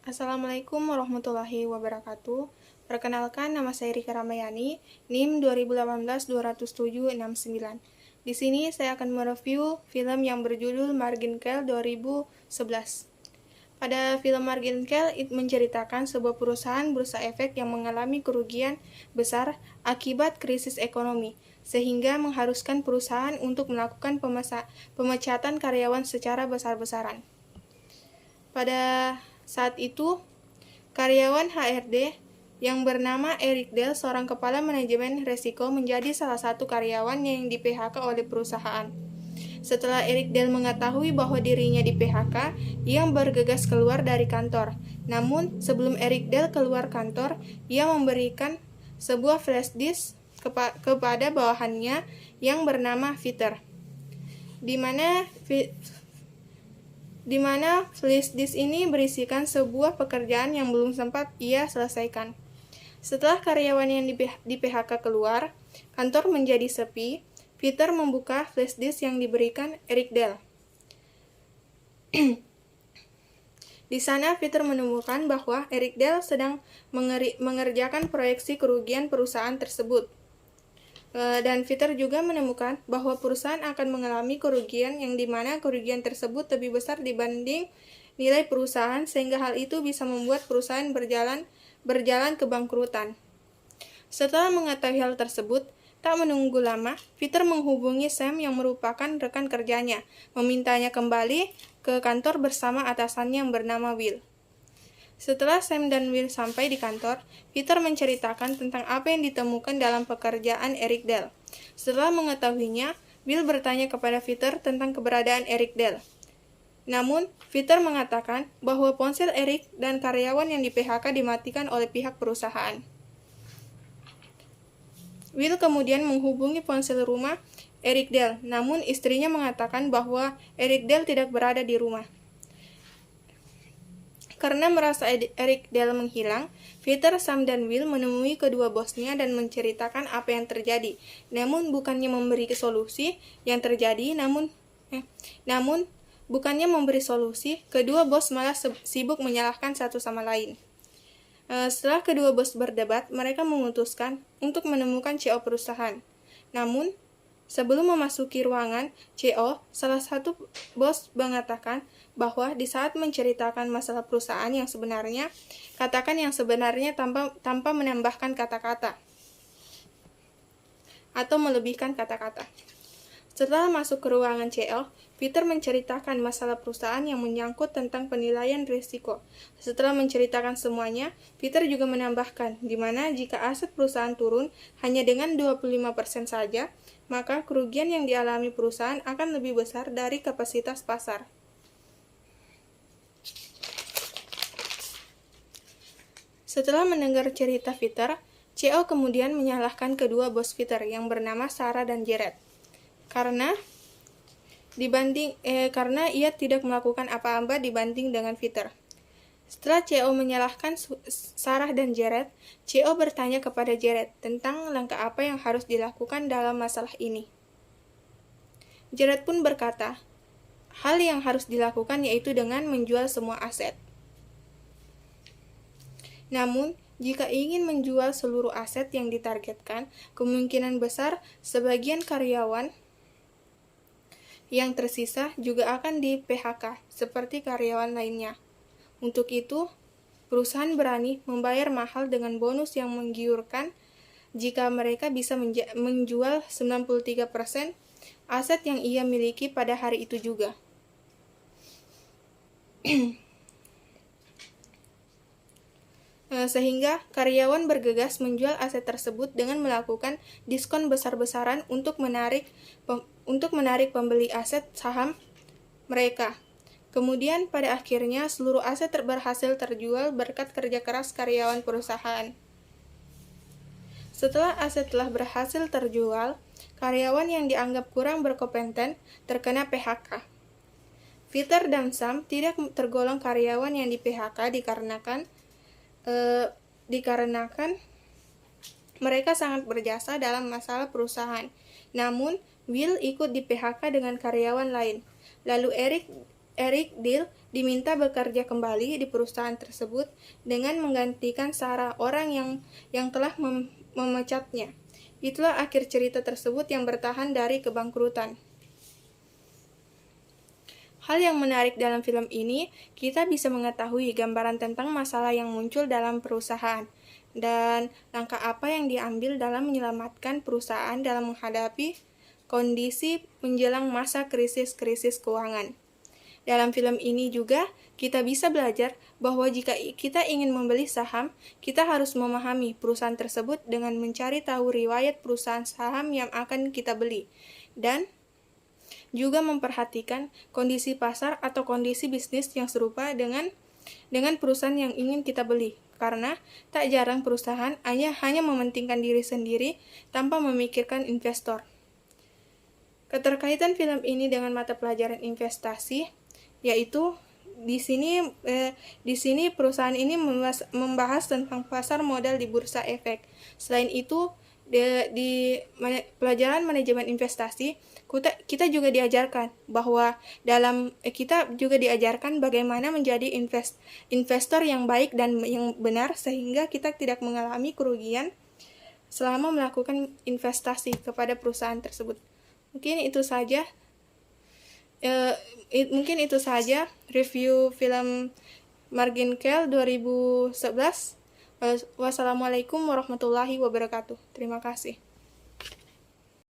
Assalamualaikum warahmatullahi wabarakatuh. Perkenalkan, nama saya Rika Ramayani, NIM 2018-20769. Di sini saya akan mereview film yang berjudul Margin Call 2011. Pada film Margin Call, menceritakan sebuah perusahaan bursa efek yang mengalami kerugian besar akibat krisis ekonomi, sehingga mengharuskan perusahaan untuk melakukan pemecatan karyawan secara besar-besaran. Pada saat itu, karyawan HRD yang bernama Eric Dell, seorang kepala manajemen resiko, menjadi salah satu karyawan yang di PHK oleh perusahaan. Setelah Eric Dell mengetahui bahwa dirinya di PHK, ia bergegas keluar dari kantor. Namun, sebelum Eric Dell keluar kantor, ia memberikan sebuah flash disk kepada bawahannya yang bernama Peter, di mana flash disk ini berisikan sebuah pekerjaan yang belum sempat ia selesaikan. Setelah karyawan yang di PHK keluar, kantor menjadi sepi. Peter membuka flash disk yang diberikan Eric Dell. Di sana, Peter menemukan bahwa Eric Dell sedang mengerjakan proyeksi kerugian perusahaan tersebut. Dan Peter juga menemukan bahwa perusahaan akan mengalami kerugian yang dimana kerugian tersebut lebih besar dibanding nilai perusahaan, sehingga hal itu bisa membuat perusahaan berjalan ke bangkrutan. Setelah mengetahui hal tersebut, tak menunggu lama, Peter menghubungi Sam yang merupakan rekan kerjanya, memintanya kembali ke kantor bersama atasannya yang bernama Will. Setelah Sam dan Will sampai di kantor, Peter menceritakan tentang apa yang ditemukan dalam pekerjaan Eric Dell. Setelah mengetahuinya, Will bertanya kepada Peter tentang keberadaan Eric Dell. Namun, Peter mengatakan bahwa ponsel Eric dan karyawan yang di PHK dimatikan oleh pihak perusahaan. Will kemudian menghubungi ponsel rumah Eric Dell, namun istrinya mengatakan bahwa Eric Dell tidak berada di rumah. Karena merasa Eric Dell menghilang, Peter, Sam, dan Will menemui kedua bosnya dan menceritakan apa yang terjadi. Namun bukannya memberi solusi yang terjadi, namun bukannya memberi solusi, kedua bos malah sibuk menyalahkan satu sama lain. Setelah kedua bos berdebat, mereka memutuskan untuk menemukan CEO perusahaan. Namun, sebelum memasuki ruangan CEO, salah satu bos mengatakan bahwa di saat menceritakan masalah perusahaan yang sebenarnya, katakan yang sebenarnya tanpa menambahkan kata-kata atau melebihkan kata-kata. Setelah masuk ke ruangan CEO, Peter menceritakan masalah perusahaan yang menyangkut tentang penilaian risiko. Setelah menceritakan semuanya, Peter juga menambahkan, di mana jika aset perusahaan turun hanya dengan 25% saja, maka kerugian yang dialami perusahaan akan lebih besar dari kapasitas pasar. Setelah mendengar cerita Peter, CEO kemudian menyalahkan kedua bos Peter yang bernama Sarah dan Jared. Karena ia tidak melakukan apa-apa dibanding dengan Peter. Setelah CEO menyalahkan Sarah dan Jared, CEO bertanya kepada Jared tentang langkah apa yang harus dilakukan dalam masalah ini. Jared pun berkata, hal yang harus dilakukan yaitu dengan menjual semua aset. Namun, jika ingin menjual seluruh aset yang ditargetkan, kemungkinan besar sebagian karyawan yang tersisa juga akan di PHK, seperti karyawan lainnya. Untuk itu, perusahaan berani membayar mahal dengan bonus yang menggiurkan jika mereka bisa menjual 93% aset yang ia miliki pada hari itu juga. Sehingga karyawan bergegas menjual aset tersebut dengan melakukan diskon besar-besaran untuk menarik pembeli aset saham mereka. Kemudian pada akhirnya seluruh aset berhasil terjual berkat kerja keras karyawan perusahaan. Setelah aset telah berhasil terjual, karyawan yang dianggap kurang berkompeten terkena PHK. Peter dan Sam tidak tergolong karyawan yang di PHK dikarenakan mereka sangat berjasa dalam masalah perusahaan. Namun, Will ikut di PHK dengan karyawan lain. Lalu Eric Eric Dill diminta bekerja kembali di perusahaan tersebut dengan menggantikan Sarah, orang yang telah memecatnya. Itulah akhir cerita tersebut yang bertahan dari kebangkrutan. Hal yang menarik dalam film ini, kita bisa mengetahui gambaran tentang masalah yang muncul dalam perusahaan dan langkah apa yang diambil dalam menyelamatkan perusahaan dalam menghadapi kondisi menjelang masa krisis-krisis keuangan. Dalam film ini juga, kita bisa belajar bahwa jika kita ingin membeli saham, kita harus memahami perusahaan tersebut dengan mencari tahu riwayat perusahaan saham yang akan kita beli, dan juga memperhatikan kondisi pasar atau kondisi bisnis yang serupa dengan perusahaan yang ingin kita beli. Karena tak jarang perusahaan hanya mementingkan diri sendiri tanpa memikirkan investor. Keterkaitan film ini dengan mata pelajaran investasi, yaitu di sini perusahaan ini membahas tentang pasar modal di bursa efek. Selain itu, di pelajaran manajemen investasi, kita juga diajarkan bahwa kita juga diajarkan bagaimana menjadi investor yang baik dan yang benar, sehingga kita tidak mengalami kerugian selama melakukan investasi kepada perusahaan tersebut. Mungkin itu saja review film Margin Call 2011. Wassalamualaikum warahmatullahi wabarakatuh. Terima kasih.